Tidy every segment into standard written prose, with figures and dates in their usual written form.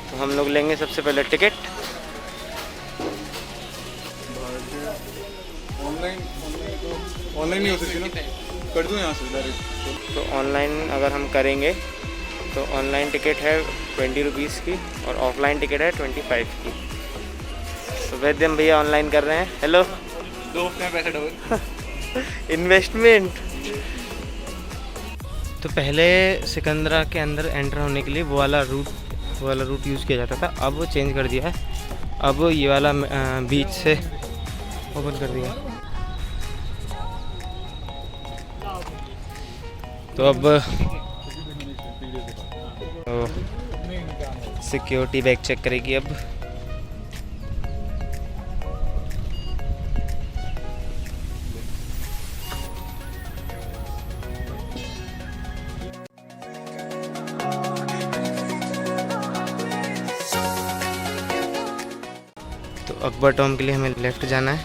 तो हम लोग लेंगे सबसे पहले टिकट। ऑनलाइन नहीं हो सकती ना, कर दूँ यहाँ से डायरेक्ट। तो ऑनलाइन अगर हम करेंगे तो ऑनलाइन टिकट है 20 रुपीज़ की और ऑफलाइन टिकट है 25 की। तो वैद्यम भैया ऑनलाइन कर रहे हैं। हेलो, 2 हफ्ते में पैसे डबल इन्वेस्टमेंट। तो पहले सिकंदरा के अंदर एंटर होने के लिए वो वाला रूट यूज़ किया जाता था, अब वो चेंज कर दिया है। अब ये वाला बीच से ओपन कर दिया। तो अब सिक्योरिटी बैग चेक करेगी अब। तो अकबर टॉम के लिए हमें लेफ़्ट जाना है,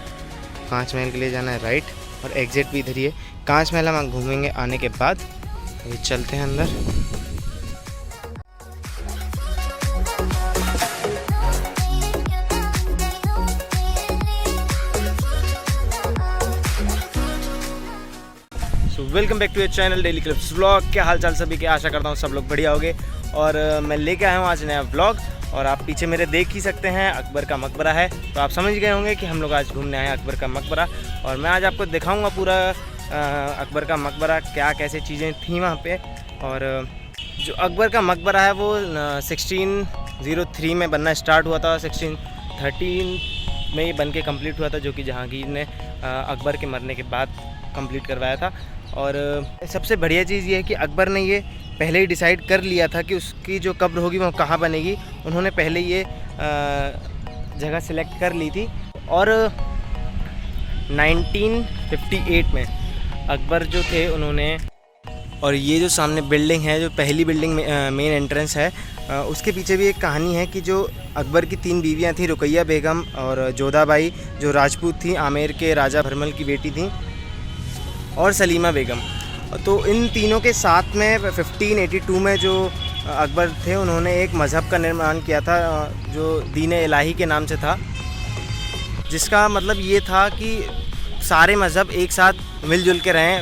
कांच महल के लिए जाना है राइट, और एग्ज़िट भी इधर ही है। कांच महल हम घूमेंगे आने के बाद। अभी चलते हैं अंदर। So welcome back to your channel daily clips vlog. क्या हाल चाल सभी के, आशा करता हूँ सब लोग बढ़िया होंगे। और मैं लेके आया हूँ आज नया व्लॉग, और आप पीछे मेरे देख ही सकते हैं अकबर का मकबरा है। तो आप समझ गए होंगे कि हम लोग आज घूमने आए हैं अकबर का मकबरा, और मैं आज आपको दिखाऊंगा पूरा अकबर का मकबरा, क्या कैसे चीज़ें थी वहाँ पे। और जो अकबर का मकबरा है वो 1603 में बनना स्टार्ट हुआ था, 1613 में ये बन के कम्प्लीट हुआ था, जो कि जहांगीर ने अकबर के मरने के बाद कंप्लीट करवाया था। और सबसे बढ़िया चीज़ ये है कि अकबर ने ये पहले ही डिसाइड कर लिया था कि उसकी जो कब्र होगी वो कहाँ बनेगी। उन्होंने पहले ये जगह सिलेक्ट कर ली थी। और 1958 में अकबर जो थे उन्होंने, और ये जो सामने बिल्डिंग है, जो पहली बिल्डिंग मेन एंट्रेंस है, उसके पीछे भी एक कहानी है कि जो अकबर की 3 बीवियाँ थीं, रुकैया बेगम और जोधाबाई जो राजपूत थी, आमेर के राजा भरमल की बेटी थी, और सलीमा बेगम। तो इन तीनों के साथ में 1582 में जो अकबर थे उन्होंने एक मज़हब का निर्माण किया था जो दीन इलाही के नाम से था, जिसका मतलब ये था कि सारे मज़हब एक साथ मिलजुल के रहें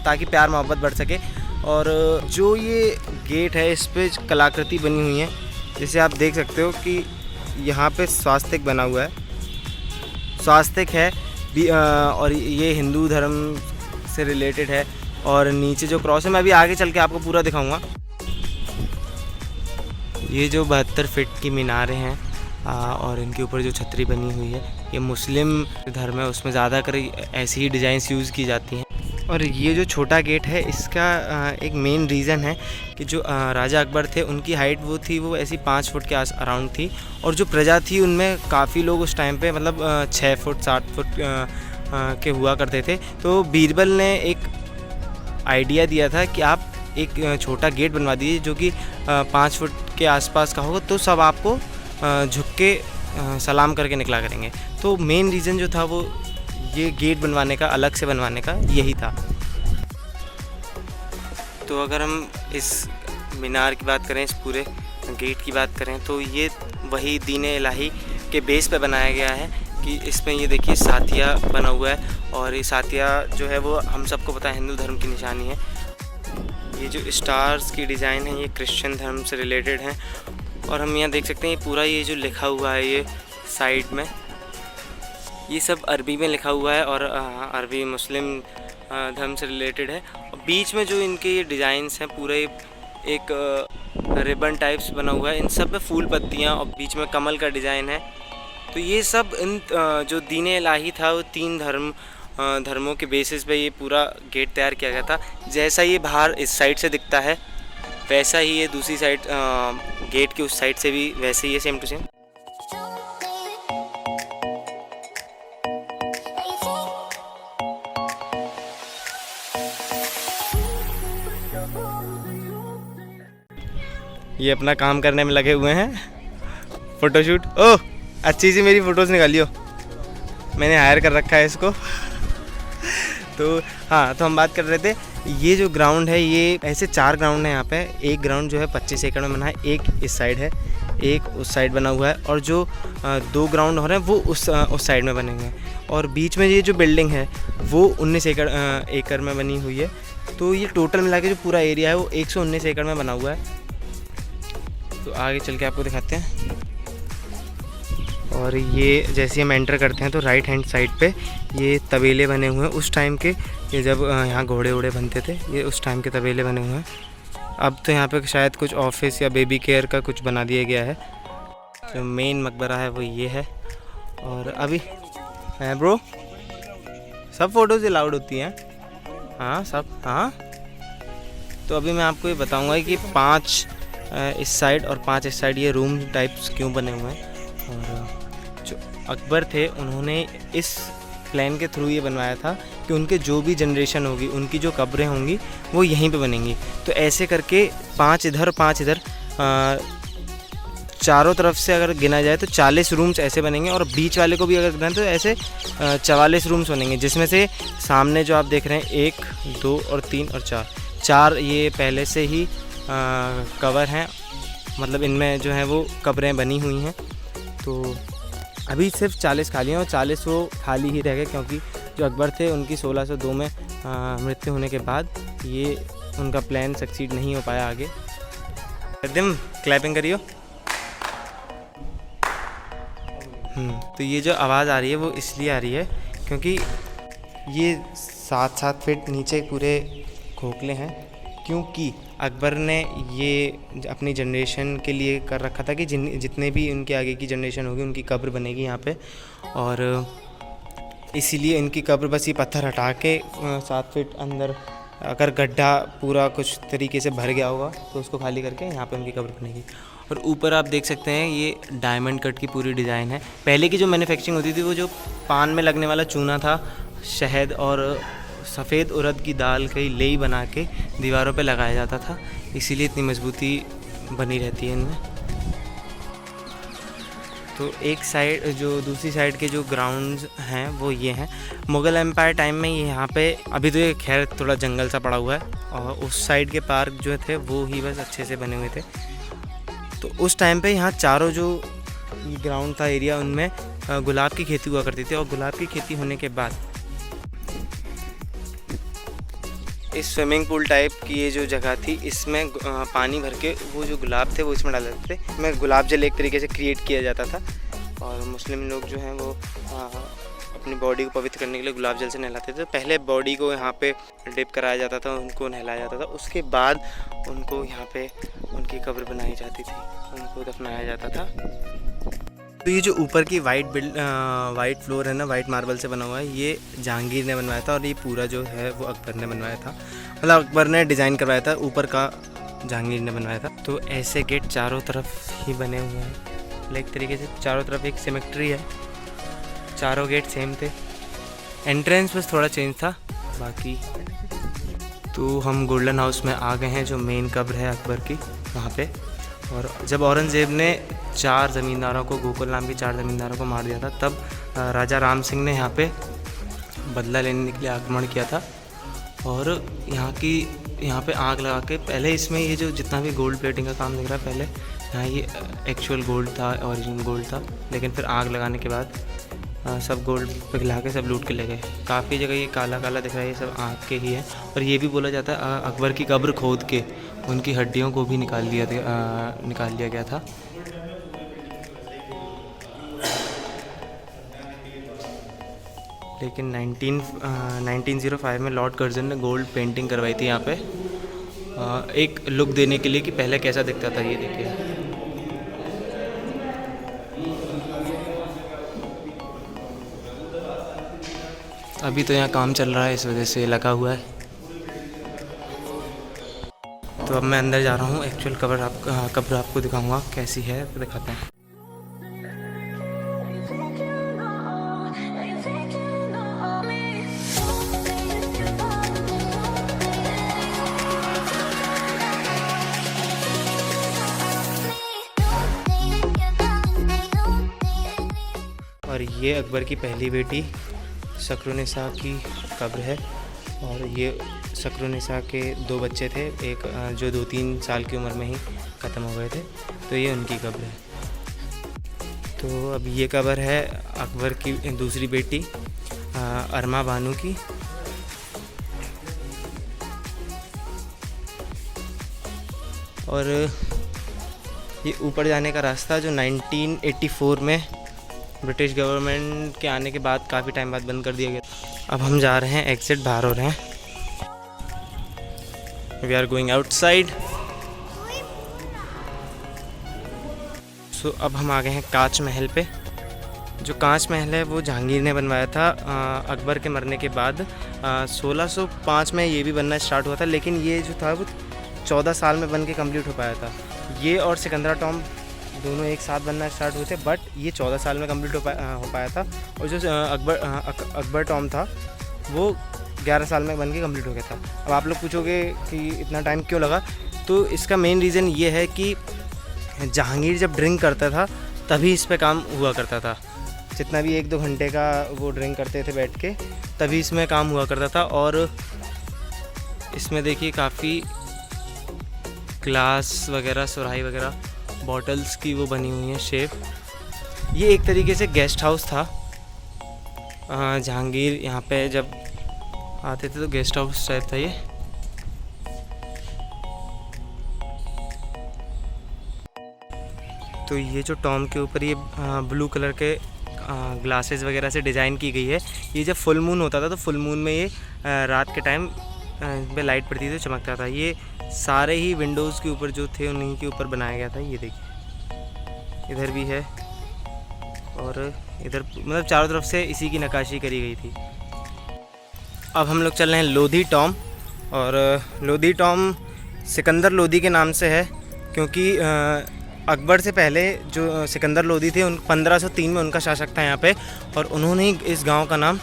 ताकि प्यार मोहब्बत बढ़ सके। और जो ये गेट है इस पे कलाकृति बनी हुई है, जैसे आप देख सकते हो कि यहाँ पे स्वास्तिक बना हुआ है, स्वास्तिक है और ये हिंदू धर्म से रिलेटेड है। और नीचे जो क्रॉस है, मैं अभी आगे चल के आपको पूरा दिखाऊंगा। ये जो 72 फीट की मीनारें हैं और इनके ऊपर जो छतरी बनी हुई है, ये मुस्लिम धर्म है, उसमें ज़्यादातर ऐसी ही डिज़ाइंस यूज़ की जाती हैं। और ये जो छोटा गेट है, इसका एक मेन रीज़न है कि जो राजा अकबर थे उनकी हाइट वो ऐसी 5 फुट के अराउंड थी, और जो प्रजा थी उनमें काफ़ी लोग उस टाइम पे मतलब 6 फुट 7 फुट के हुआ करते थे। तो बीरबल ने एक आइडिया दिया था कि आप एक छोटा गेट बनवा दीजिए जो कि 5 फुट के आसपास का होगा, तो सब आपको झुक के सलाम करके निकला करेंगे। तो मेन रीज़न जो था वो ये गेट बनवाने का, अलग से बनवाने का यही था। तो अगर हम इस मीनार की बात करें, इस पूरे गेट की बात करें, तो ये वही दीन इलाही के बेस पे बनाया गया है कि इसमें ये देखिए साथिया बना हुआ है, और ये साथिया जो है वो हम सबको पता है हिंदू धर्म की निशानी है। ये जो स्टार्स की डिज़ाइन है ये क्रिश्चियन धर्म से रिलेटेड हैं। और हम यहाँ देख सकते हैं पूरा ये जो लिखा हुआ है ये साइड में, ये सब अरबी में लिखा हुआ है, और अरबी मुस्लिम धर्म से रिलेटेड है। और बीच में जो इनके ये डिज़ाइंस हैं पूरे एक रिबन टाइप्स बना हुआ है, इन सब पे फूल पत्तियाँ और बीच में कमल का डिज़ाइन है। तो ये सब इन जो दीन इलाही था वो 3 धर्मों के बेसिस पे ये पूरा गेट तैयार किया गया था। जैसा ये बाहर इस साइड से दिखता है वैसा ही है दूसरी साइड, गेट की उस साइड से भी वैसे ही है, सेम टू सेम। ये अपना काम करने में लगे हुए हैं, फ़ोटोशूट। ओह, अच्छी सी मेरी फ़ोटोज़ निकालियो, मैंने हायर कर रखा है इसको। तो हाँ, तो हम बात कर रहे थे, ये जो ग्राउंड है, ये ऐसे 4 ग्राउंड है यहाँ पे। एक ग्राउंड जो है 25 एकड़ में बना है, एक इस साइड है, एक उस साइड बना हुआ है, और जो 2 ग्राउंड हो रहे हैं वो उस साइड में बने हुए हैं। और बीच में ये जो बिल्डिंग है वो 19 एकड़ में बनी हुई है। तो ये टोटल मिला के जो पूरा एरिया है वो 119 एकड़ में बना हुआ है। तो आगे चल के आपको दिखाते हैं। और ये जैसे हम एंटर करते हैं तो राइट हैंड साइड पे ये तबेले बने हुए हैं उस टाइम के, ये जब यहाँ घोड़े वोड़े बनते थे, ये उस टाइम के तबेले बने हुए हैं। अब तो यहाँ पे शायद कुछ ऑफिस या बेबी केयर का कुछ बना दिया गया है। जो मेन मकबरा है वो ये है। और अभी है ब्रो, सब फ़ोटोज़ अलाउड होती हैं? हाँ सब, हाँ। तो अभी मैं आपको ये बताऊँगा कि 5 इस साइड और 5 इस साइड ये रूम टाइप्स क्यों बने हुए हैं। और जो अकबर थे उन्होंने इस प्लान के थ्रू ये बनवाया था कि उनके जो भी जनरेशन होगी, उनकी जो कब्रें होंगी वो यहीं पे बनेंगी। तो ऐसे करके 5 इधर 5 इधर, चारों तरफ से अगर गिना जाए तो 40 रूम्स ऐसे बनेंगे, और बीच वाले को भी अगर गिना तो ऐसे 44 रूम्स बनेंगे, जिसमें से सामने जो आप देख रहे हैं 1, 2 और 3 और 4 ये पहले से ही कवर हैं, मतलब इनमें जो है वो कब्रें बनी हुई हैं। तो अभी सिर्फ 40 खाली हैं, और 40 वो खाली ही रह गए क्योंकि जो अकबर थे उनकी 1602 में मृत्यु होने के बाद ये उनका प्लान सक्सीड नहीं हो पाया आगे। एकदम क्लैपिंग करियो। तो ये जो आवाज़ आ रही है वो इसलिए आ रही है क्योंकि ये 7-7 फीट नीचे पूरे खोखले हैं, क्योंकि अकबर ने ये अपनी जनरेशन के लिए कर रखा था कि जितने भी उनके आगे की जनरेशन होगी उनकी कब्र बनेगी यहाँ पे। और इसीलिए इनकी कब्र बस ये पत्थर हटा के 7 फीट अंदर, अगर गड्ढा पूरा कुछ तरीके से भर गया होगा तो उसको खाली करके यहाँ पे उनकी कब्र बनेगी। और ऊपर आप देख सकते हैं ये डायमंड कट की पूरी डिज़ाइन है। पहले की जो मैन्युफैक्चरिंग होती थी वो जो पान में लगने वाला चूना था, शहद और सफ़ेद उड़द की दाल की लेई बना के दीवारों पे लगाया जाता था, इसीलिए इतनी मजबूती बनी रहती है इनमें। तो एक साइड, जो दूसरी साइड के जो ग्राउंड्स हैं वो ये हैं। मुग़ल एम्पायर टाइम में ये यहाँ पे, अभी तो ये खैर थोड़ा जंगल सा पड़ा हुआ है, और उस साइड के पार्क जो थे वो ही बस अच्छे से बने हुए थे। तो उस टाइम पे यहाँ चारों जो ग्राउंड था एरिया, उनमें गुलाब की खेती हुआ करती थी। और गुलाब की खेती होने के बाद इस स्विमिंग पूल टाइप की ये जो जगह थी, इसमें पानी भर के वो जो गुलाब थे वो इसमें डाल देते थे। इसमें गुलाब जल एक तरीके से क्रिएट किया जाता था, और मुस्लिम लोग जो हैं वो अपनी बॉडी को पवित्र करने के लिए गुलाब जल से नहलाते थे। पहले बॉडी को यहाँ पे डिप कराया जाता था, उनको नहलाया जाता था, उसके बाद उनको यहाँ पे उनकी कब्र बनाई जाती थी, उनको दफनाया जाता था। तो ये जो ऊपर की वाइट फ्लोर है ना, वाइट मार्बल से बना हुआ है, ये जहांगीर ने बनवाया था, और ये पूरा जो है वो अकबर ने बनवाया था, मतलब अकबर ने डिज़ाइन करवाया था, ऊपर का जहांगीर ने बनवाया था। तो ऐसे गेट चारों तरफ ही बने हुए हैं, एक तरीके से चारों तरफ एक सिमेट्री है, चारों गेट सेम थे, एंट्रेंस बस थोड़ा चेंज था बाकी। तो हम गोल्डन हाउस में आ गए हैं, जो मेन कब्र है अकबर की वहाँ पे। और जब औरंगज़ेब ने 4 ज़मींदारों को, गोकुल नाम के 4 ज़मींदारों को मार दिया था, तब राजा राम सिंह ने यहाँ पे बदला लेने के लिए आक्रमण किया था, और यहाँ पे आग लगा के, पहले इसमें ये जो जितना भी गोल्ड प्लेटिंग का काम दिख रहा है, पहले यहाँ ये एक्चुअल गोल्ड था, ओरिजिनल गोल्ड था, लेकिन फिर आग लगाने के बाद सब गोल्ड पिघला के सब लूट के ले गए। काफ़ी जगह ये काला काला दिख रहा है, ये सब आग के ही है। और ये भी बोला जाता है अकबर की कब्र खोद के उनकी हड्डियों को भी निकाल लिया गया था। लेकिन 1905 में लॉर्ड कर्जन ने गोल्ड पेंटिंग करवाई थी यहाँ पे, एक लुक देने के लिए कि पहले कैसा दिखता था। ये देखिए, अभी तो यहाँ काम चल रहा है, इस वजह से लगा हुआ है। तो अब मैं अंदर जा रहा हूँ, एक्चुअल कब्र आपको दिखाऊंगा कैसी है, तो दिखाते हैं। और ये अकबर की पहली बेटी शक्रुनिसा की कब्र है। और ये शक्रुनिसा के 2 बच्चे थे, एक जो 2-3 साल की उम्र में ही ख़त्म हो गए थे, तो ये उनकी कब्र है। तो अब ये कब्र है अकबर की दूसरी बेटी अरमा बानो की। और ये ऊपर जाने का रास्ता जो 1984 में ब्रिटिश गवर्नमेंट के आने के बाद काफ़ी टाइम बाद बंद कर दिया गया। अब हम जा रहे हैं, एग्जिट बाहर हो रहे हैं। We are going outside. So अब हम आ गए हैं कांच महल पे। जो कांच महल है वो जहांगीर ने बनवाया था अकबर के मरने के बाद। 1605 में ये भी बनना स्टार्ट हुआ था, लेकिन ये जो था वो 14 साल में बन के कम्प्लीट हो पाया था। ये और सिकंदरा टॉम दोनों एक साथ बनना स्टार्ट हुए थे, बट ये 14 साल में कंप्लीट हो पाया था। और जो अकबर टॉम था वो 11 साल में बन के कम्प्लीट हो गया था। अब आप लोग पूछोगे कि इतना टाइम क्यों लगा, तो इसका मेन रीज़न ये है कि जहांगीर जब ड्रिंक करता था तभी इस पे काम हुआ करता था। जितना भी 1-2 घंटे का वो ड्रिंक करते थे बैठ के, तभी इसमें काम हुआ करता था। और इसमें देखिए काफ़ी ग्लास वगैरह, सुराही वगैरह, बॉटल्स की वो बनी हुई है शेप। ये एक तरीके से गेस्ट हाउस था। जहांगीर यहाँ पे जब आते थे तो गेस्ट हाउस टाइप था ये। तो ये जो टॉम के ऊपर ये ब्लू कलर के ग्लासेस वगैरह से डिज़ाइन की गई है, ये जब फुल मून होता था तो फुल मून में ये रात के टाइम पे लाइट पड़ती थी तो चमकता था। ये सारे ही विंडोज़ के ऊपर जो थे उन्हीं के ऊपर बनाया गया था। ये देखिए इधर भी है और इधर, मतलब चारों तरफ से इसी की नक्काशी करी गई थी। अब हम लोग चल रहे हैं लोधी टॉम। और लोधी टॉम सिकंदर लोधी के नाम से है, क्योंकि अकबर से पहले जो सिकंदर लोधी थे 1503 में उनका शासक था यहाँ पे, और उन्होंने ही इस गांव का नाम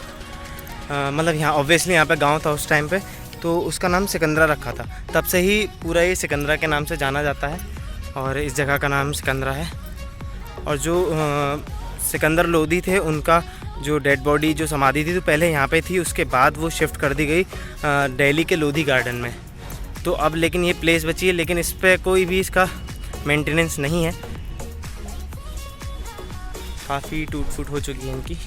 मतलब यहाँ ऑब्वियसली यहाँ पे गांव था उस टाइम पे, तो उसका नाम सिकंदरा रखा था। तब से ही पूरा ये सिकंदरा के नाम से जाना जाता है और इस जगह का नाम सिकंदरा है। और जो सिकंदर लोधी थे उनका जो डेड बॉडी जो समाधि थी तो पहले यहाँ पे थी, उसके बाद वो शिफ्ट कर दी गई दिल्ली के लोधी गार्डन में। तो अब लेकिन ये प्लेस बची है, लेकिन इस पर कोई भी इसका मेंटेनेंस नहीं है, काफ़ी टूट फूट हो चुकी है इनकी।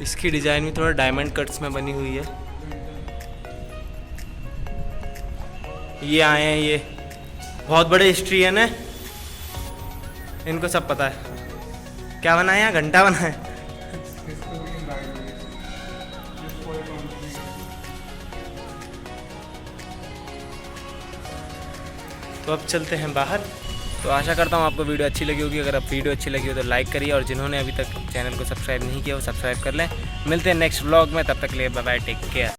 इसकी डिज़ाइन भी थोड़ा डायमंड कट्स में बनी हुई है। ये आए हैं, ये बहुत बड़े हिस्ट्रियन है, इनको सब पता है। क्या बनाया यहाँ? घंटा बनाया। तो अब चलते हैं बाहर। तो आशा करता हूँ आपको वीडियो अच्छी लगी होगी। अगर आप वीडियो अच्छी लगी हो तो लाइक करिए, और जिन्होंने अभी तक चैनल को सब्सक्राइब नहीं किया वो सब्सक्राइब कर लें। मिलते हैं नेक्स्ट व्लॉग में, तब तक के लिए बाय बाय, टेक केयर।